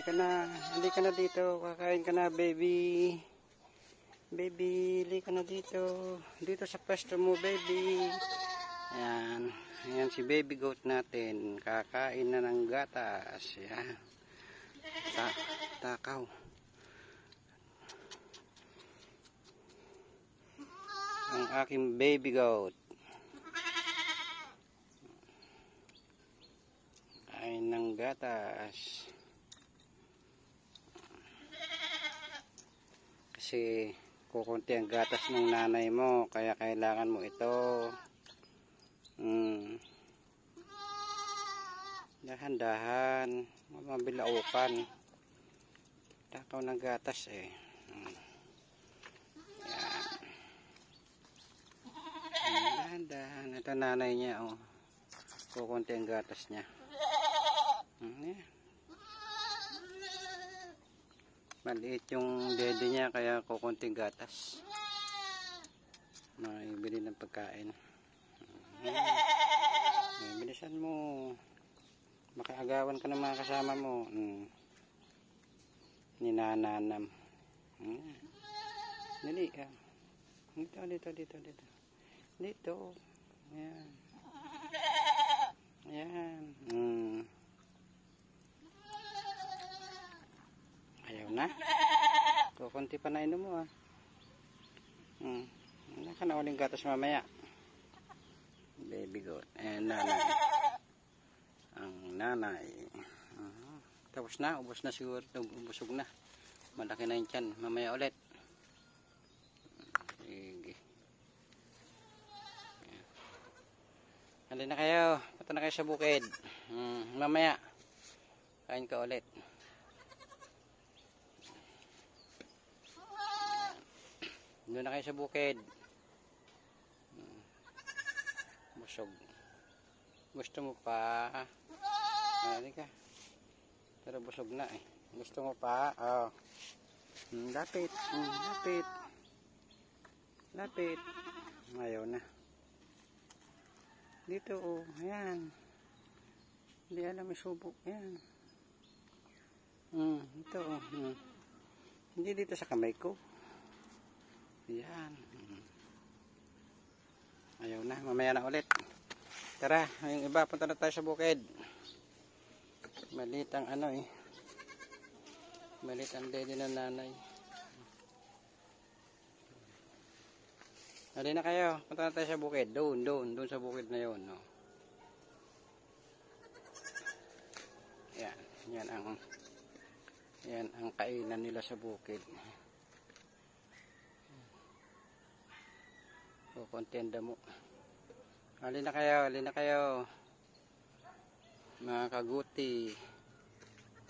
Halika na dito. Kakain ka na, baby. Baby, halika na dito. Dito sa pwesto mo, baby. Ayan. Ayan si baby goat natin. Kakain na ng gatas. Ayan. Takaw. Ang aking baby goat. Kain ng gatas. Kasi kukunti ang gatas ng nanay mo, kaya kailangan mo ito. Dahan-dahan, mabilaukan. Takaw ng gatas eh. Yan. Dahan-dahan. Ito nanay niya, oh. Kukunti ang gatas niya. Yan. Maliit yung dede niya, kaya kukunting gatas. Maibili ng pagkain. Bilisan mo. Makaagawan ka ng mga kasama mo. Ninananam. Dali ka. Dito. Dito. Ayan. Ayan. Ayaw na. Kukunti pa na inom mo ah. Naka na uling gatas mamaya. Baby goat. And nanay. Ang nanay. Tapos na. Ubos na siguro. Ubusog na. Malaki na yung tiyan. Mamaya ulit. Sige. Halina na kayo. Punta na kayo sa bukid. Mamaya. Kain ka ulit. Doon na kayo sa bukid. Busog. Gusto mo pa? Halika. Pero busog na eh. Gusto mo pa? Oh. Lapit. Lapit. Ayaw na. Dito oh. Ayan. Hindi alam may subok. Ayan. Ito oh. Hindi dito sa kamay ko. Ayan. Ayaw na. Mamaya na ulit. Tara. Yung iba. Punta na tayo sa bukid. Malit ang ano eh. Malit ang dede ng nanay. Halina na kayo. Punta na tayo sa bukid. Doon sa bukid na yun. No? Yan. Yan ang kainan nila sa bukid. Kukontenda mo. Halina kayo. Mga kaguti.